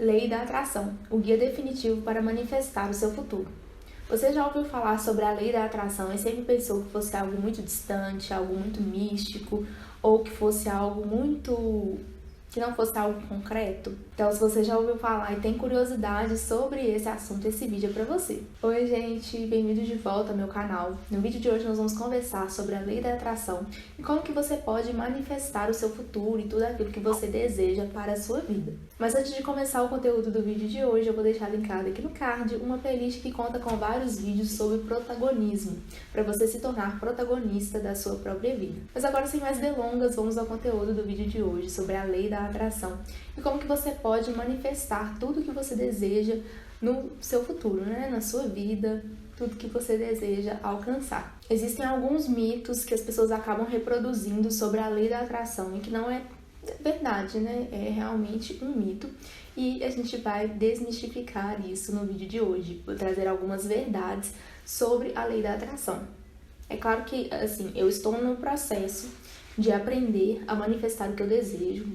Lei da Atração, o guia definitivo para manifestar o seu futuro. Você já ouviu falar sobre a lei da atração e sempre pensou que fosse algo muito distante, algo muito místico, ou que fosse algo que não fosse algo concreto? Então, se você já ouviu falar e tem curiosidade sobre esse assunto, esse vídeo é pra você. Oi, gente, bem-vindos de volta ao meu canal. No vídeo de hoje nós vamos conversar sobre a lei da atração e como que você pode manifestar o seu futuro e tudo aquilo que você deseja para a sua vida. Mas antes de começar o conteúdo do vídeo de hoje, eu vou deixar linkado aqui no card uma playlist que conta com vários vídeos sobre protagonismo, para você se tornar protagonista da sua própria vida. Mas agora, sem mais delongas, vamos ao conteúdo do vídeo de hoje sobre a lei da atração e como que você pode manifestar tudo que você deseja no seu futuro, né? Na sua vida, tudo que você deseja alcançar. Existem alguns mitos que as pessoas acabam reproduzindo sobre a lei da atração e que não é verdade, né? É realmente um mito e a gente vai desmistificar isso no vídeo de hoje. Vou trazer algumas verdades sobre a lei da atração. É claro que, assim, eu estou no processo de aprender a manifestar o que eu desejo,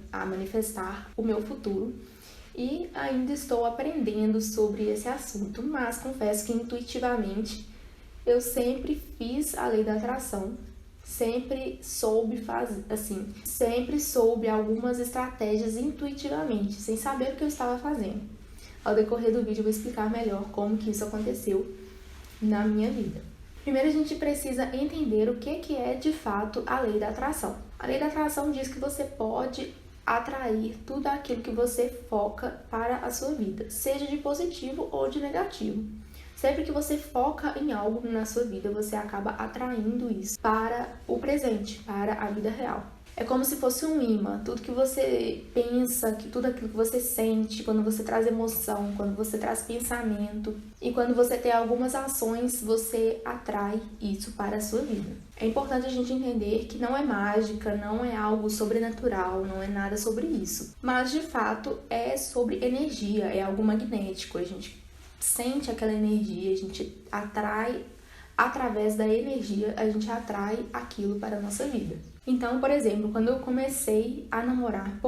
a manifestar o meu futuro, e ainda estou aprendendo sobre esse assunto, mas confesso que intuitivamente eu sempre fiz a lei da atração, sempre soube fazer, assim, sempre soube algumas estratégias intuitivamente, sem saber o que eu estava fazendo. Ao decorrer do vídeo eu vou explicar melhor como que isso aconteceu na minha vida. Primeiro a gente precisa entender o que é de fato a lei da atração. A lei da atração diz que você pode atrair tudo aquilo que você foca para a sua vida, seja de positivo ou de negativo. Sempre que você foca em algo na sua vida, você acaba atraindo isso para o presente, para a vida real. É como se fosse um imã. Tudo que você pensa, tudo aquilo que você sente, quando você traz emoção, quando você traz pensamento e quando você tem algumas ações, você atrai isso para a sua vida. É importante a gente entender que não é mágica, não é algo sobrenatural, não é nada sobre isso. Mas, de fato, é sobre energia, é algo magnético. A gente sente aquela energia, a gente atrai, através da energia, a gente atrai aquilo para a nossa vida. Então, por exemplo, quando eu comecei a namorar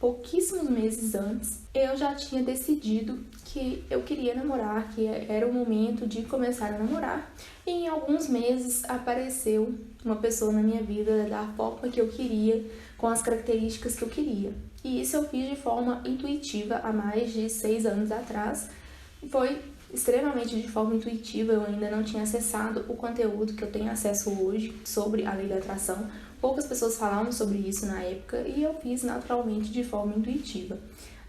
pouquíssimos meses antes, eu já tinha decidido que eu queria namorar, que era o momento de começar a namorar. E em alguns meses apareceu uma pessoa na minha vida da forma que eu queria, com as características que eu queria. E isso eu fiz de forma intuitiva há mais de 6 anos atrás. Foi extremamente de forma intuitiva, eu ainda não tinha acessado o conteúdo que eu tenho acesso hoje sobre a lei da atração. Poucas pessoas falavam sobre isso na época e eu fiz naturalmente de forma intuitiva.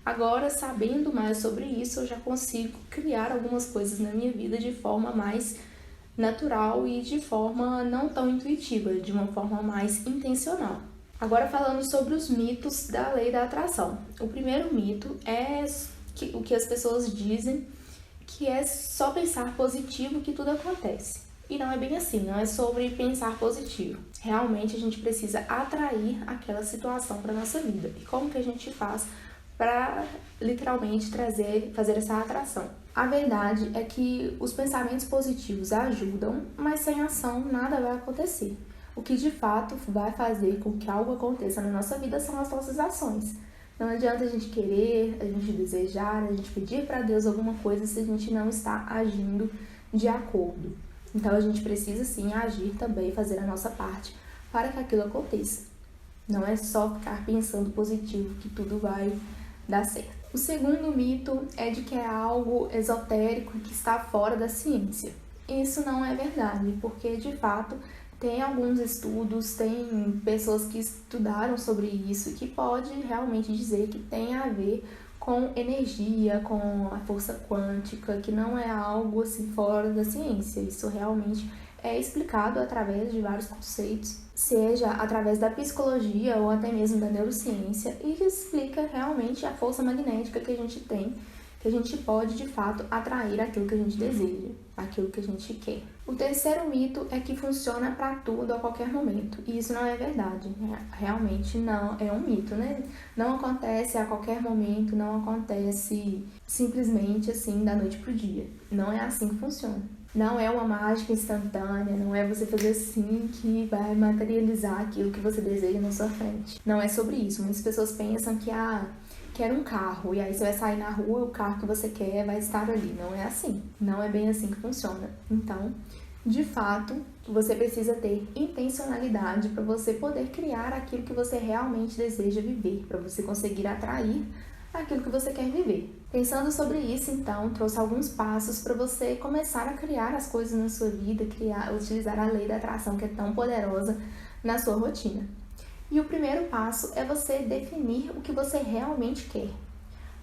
Agora, sabendo mais sobre isso, eu já consigo criar algumas coisas na minha vida de forma mais natural e de forma não tão intuitiva, de uma forma mais intencional. Agora, falando sobre os mitos da lei da atração. O primeiro mito é o que as pessoas dizem, que é só pensar positivo que tudo acontece. E não é bem assim, não é sobre pensar positivo. Realmente a gente precisa atrair aquela situação para nossa vida. E como que a gente faz para literalmente fazer essa atração? A verdade é que os pensamentos positivos ajudam, mas sem ação nada vai acontecer. O que de fato vai fazer com que algo aconteça na nossa vida são as nossas ações. Não adianta a gente querer, a gente desejar, a gente pedir para Deus alguma coisa se a gente não está agindo de acordo. Então a gente precisa sim agir também, fazer a nossa parte para que aquilo aconteça. Não é só ficar pensando positivo que tudo vai dar certo. O segundo mito é de que é algo esotérico que está fora da ciência. Isso não é verdade, porque de fato tem alguns estudos, tem pessoas que estudaram sobre isso que pode realmente dizer que tem a ver com energia, com a força quântica, que não é algo assim fora da ciência. Isso realmente é explicado através de vários conceitos, seja através da psicologia ou até mesmo da neurociência, e que explica realmente a força magnética que a gente tem, que a gente pode de fato atrair aquilo que a gente deseja, aquilo que a gente quer. O terceiro mito é que funciona para tudo a qualquer momento, e isso não é verdade, realmente não é um mito, né? Não acontece a qualquer momento, não acontece simplesmente assim da noite pro dia, não é assim que funciona. Não é uma mágica instantânea, não é você fazer assim que vai materializar aquilo que você deseja na sua frente. Não é sobre isso. Muitas pessoas pensam que quero um carro, e aí você vai sair na rua e o carro que você quer vai estar ali. Não é assim. Não é bem assim que funciona. Então, de fato, você precisa ter intencionalidade para você poder criar aquilo que você realmente deseja viver, para você conseguir atrair aquilo que você quer viver. Pensando sobre isso, então, trouxe alguns passos para você começar a criar as coisas na sua vida, utilizar a lei da atração que é tão poderosa na sua rotina. E o primeiro passo é você definir o que você realmente quer,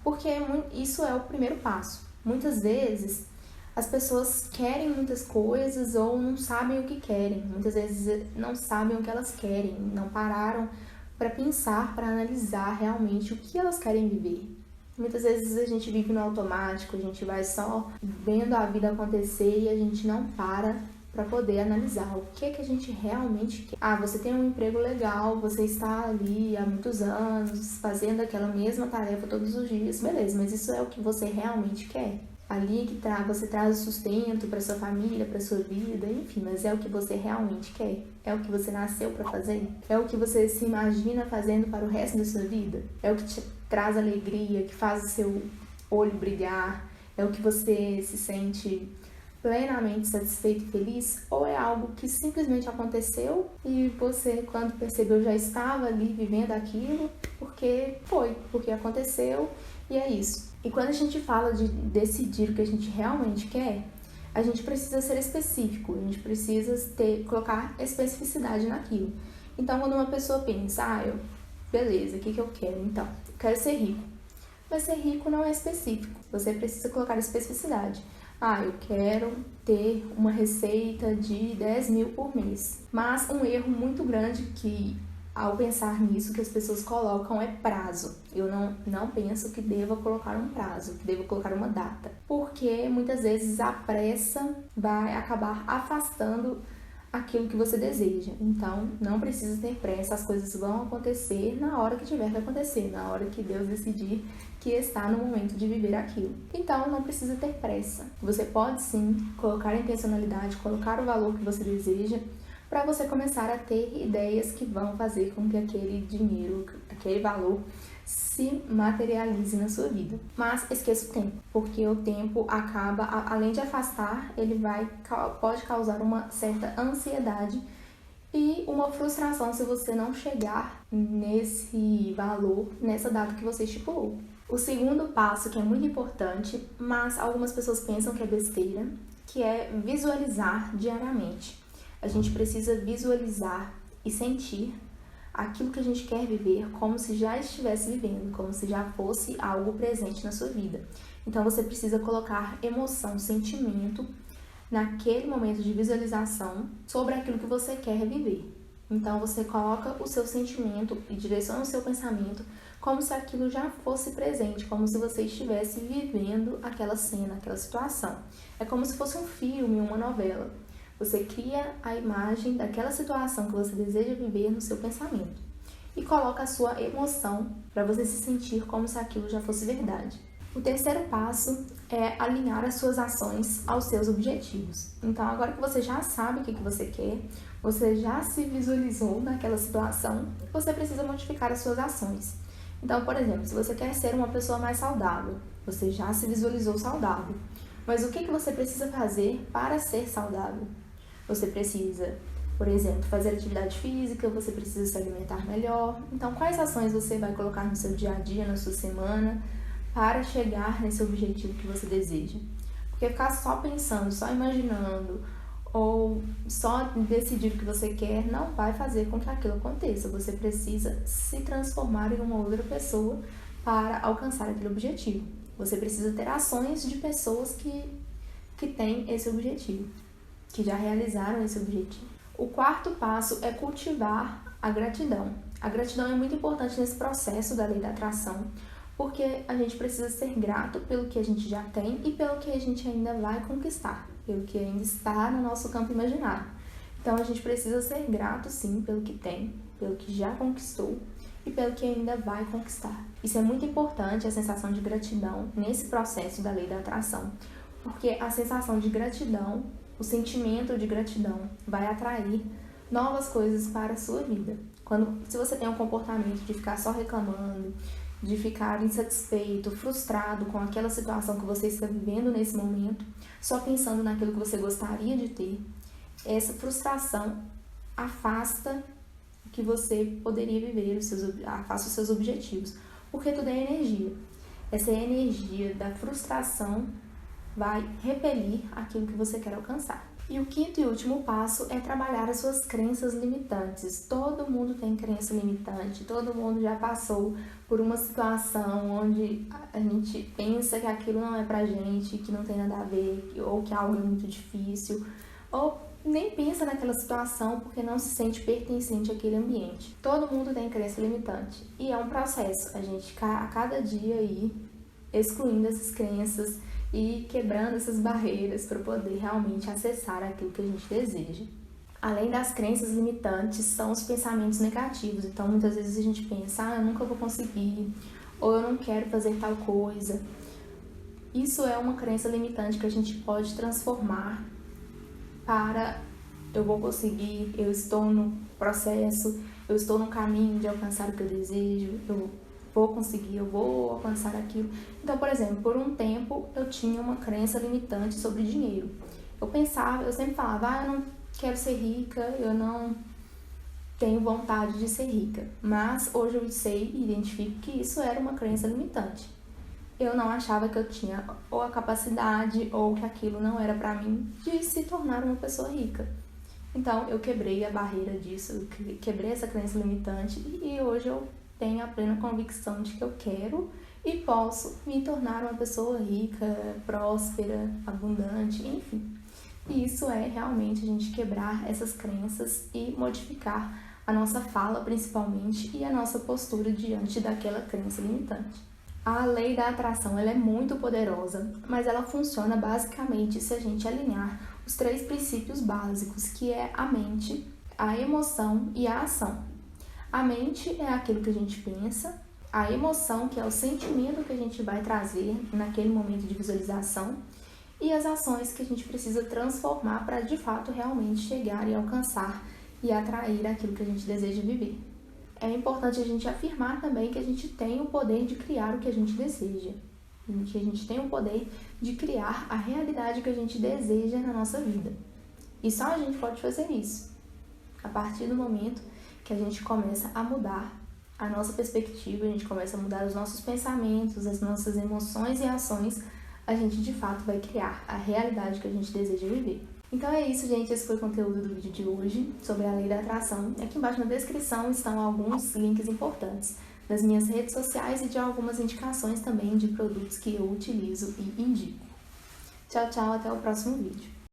porque isso é o primeiro passo. Muitas vezes as pessoas querem muitas coisas ou não sabem o que querem, muitas vezes não sabem o que elas querem, não pararam para pensar, para analisar realmente o que elas querem viver. Muitas vezes a gente vive no automático, a gente vai só vendo a vida acontecer e a gente não para poder analisar o que a gente realmente quer. Ah, você tem um emprego legal, você está ali há muitos anos fazendo aquela mesma tarefa todos os dias, beleza, mas isso é o que você realmente quer? Ali que você traz o sustento para sua família, para sua vida, enfim, mas é o que você realmente quer? É o que você nasceu para fazer? É o que você se imagina fazendo para o resto da sua vida? É o que te traz alegria, que faz o seu olho brilhar? É o que você se sente plenamente satisfeito e feliz? Ou é algo que simplesmente aconteceu e você, quando percebeu, já estava ali vivendo aquilo porque aconteceu e é isso? E quando a gente fala de decidir o que a gente realmente quer, a gente precisa ser específico, a gente precisa colocar especificidade naquilo. Então, quando uma pessoa pensa, beleza, o que eu quero? Então, eu quero ser rico. Mas ser rico não é específico, você precisa colocar especificidade. Eu quero ter uma receita de 10 mil por mês. Mas um erro muito grande que, ao pensar nisso, que as pessoas colocam é prazo. Eu não penso que deva colocar um prazo, que deva colocar uma data. Porque muitas vezes a pressa vai acabar afastando aquilo que você deseja. Então, não precisa ter pressa, as coisas vão acontecer na hora que tiver que acontecer, na hora que Deus decidir que está no momento de viver aquilo. Então, não precisa ter pressa. Você pode sim colocar a intencionalidade, colocar o valor que você deseja, para você começar a ter ideias que vão fazer com que aquele dinheiro, aquele valor se materialize na sua vida. Mas esqueça o tempo, porque o tempo acaba, além de afastar, ele pode causar uma certa ansiedade e uma frustração se você não chegar nesse valor, nessa data que você estipulou. O segundo passo, que é muito importante, mas algumas pessoas pensam que é besteira, que é visualizar diariamente. A gente precisa visualizar e sentir aquilo que a gente quer viver como se já estivesse vivendo, como se já fosse algo presente na sua vida. Então você precisa colocar emoção, sentimento naquele momento de visualização sobre aquilo que você quer viver. Então você coloca o seu sentimento e direciona o seu pensamento como se aquilo já fosse presente, como se você estivesse vivendo aquela cena, aquela situação. É como se fosse um filme, uma novela. Você cria a imagem daquela situação que você deseja viver no seu pensamento e coloca a sua emoção para você se sentir como se aquilo já fosse verdade. O terceiro passo é alinhar as suas ações aos seus objetivos. Então, agora que você já sabe o que você quer, você já se visualizou naquela situação, você precisa modificar as suas ações. Então, por exemplo, se você quer ser uma pessoa mais saudável, você já se visualizou saudável. Mas o que você precisa fazer para ser saudável? Você precisa, por exemplo, fazer atividade física, você precisa se alimentar melhor. Então, quais ações você vai colocar no seu dia a dia, na sua semana, para chegar nesse objetivo que você deseja? Porque ficar só pensando, só imaginando, ou só decidir o que você quer, não vai fazer com que aquilo aconteça. Você precisa se transformar em uma outra pessoa para alcançar aquele objetivo. Você precisa ter ações de pessoas que têm esse objetivo, que já realizaram esse objetivo. O quarto passo é cultivar a gratidão. A gratidão é muito importante nesse processo da lei da atração, porque a gente precisa ser grato pelo que a gente já tem e pelo que a gente ainda vai conquistar, pelo que ainda está no nosso campo imaginário. Então a gente precisa ser grato sim pelo que tem, pelo que já conquistou e pelo que ainda vai conquistar. Isso é muito importante, a sensação de gratidão nesse processo da lei da atração, porque a sensação de gratidão, o sentimento de gratidão vai atrair novas coisas para a sua vida. Se você tem um comportamento de ficar só reclamando, de ficar insatisfeito, frustrado com aquela situação que você está vivendo nesse momento, só pensando naquilo que você gostaria de ter, essa frustração afasta o que você poderia viver, afasta os seus objetivos, porque tudo é energia. Essa energia da frustração vai repelir aquilo que você quer alcançar. E o quinto e último passo é trabalhar as suas crenças limitantes. Todo mundo tem crença limitante, todo mundo já passou por uma situação onde a gente pensa que aquilo não é pra gente, que não tem nada a ver, ou que algo é muito difícil, ou nem pensa naquela situação porque não se sente pertencente àquele ambiente. Todo mundo tem crença limitante e é um processo, a gente a cada dia aí excluindo essas crenças e quebrando essas barreiras para poder realmente acessar aquilo que a gente deseja. Além das crenças limitantes, são os pensamentos negativos. Então, muitas vezes a gente pensa, eu nunca vou conseguir, ou eu não quero fazer tal coisa. Isso é uma crença limitante que a gente pode transformar para eu vou conseguir, eu estou no processo, eu estou no caminho de alcançar o que eu desejo, eu vou conseguir, eu vou alcançar aquilo. Então, por exemplo, por um tempo eu tinha uma crença limitante sobre dinheiro. Eu sempre falava, eu não quero ser rica, eu não tenho vontade de ser rica. Mas hoje eu sei e identifico que isso era uma crença limitante. Eu não achava que eu tinha ou a capacidade ou que aquilo não era para mim de se tornar uma pessoa rica. Então, eu quebrei a barreira disso, eu quebrei essa crença limitante e hoje eu tenho a plena convicção de que eu quero e posso me tornar uma pessoa rica, próspera, abundante, enfim. E isso é realmente a gente quebrar essas crenças e modificar a nossa fala, principalmente, e a nossa postura diante daquela crença limitante. A lei da atração ela é muito poderosa, mas ela funciona basicamente se a gente alinhar os 3 princípios básicos, que é a mente, a emoção e a ação. A mente é aquilo que a gente pensa, a emoção, que é o sentimento que a gente vai trazer naquele momento de visualização, e as ações que a gente precisa transformar para de fato realmente chegar e alcançar e atrair aquilo que a gente deseja viver. É importante a gente afirmar também que a gente tem o poder de criar o que a gente deseja, que a gente tem o poder de criar a realidade que a gente deseja na nossa vida. E só a gente pode fazer isso a partir do momento que a gente começa a mudar a nossa perspectiva, a gente começa a mudar os nossos pensamentos, as nossas emoções e ações, a gente de fato vai criar a realidade que a gente deseja viver. Então é isso, gente, esse foi o conteúdo do vídeo de hoje sobre a lei da atração. Aqui embaixo na descrição estão alguns links importantes das minhas redes sociais e de algumas indicações também de produtos que eu utilizo e indico. Tchau, tchau, até o próximo vídeo.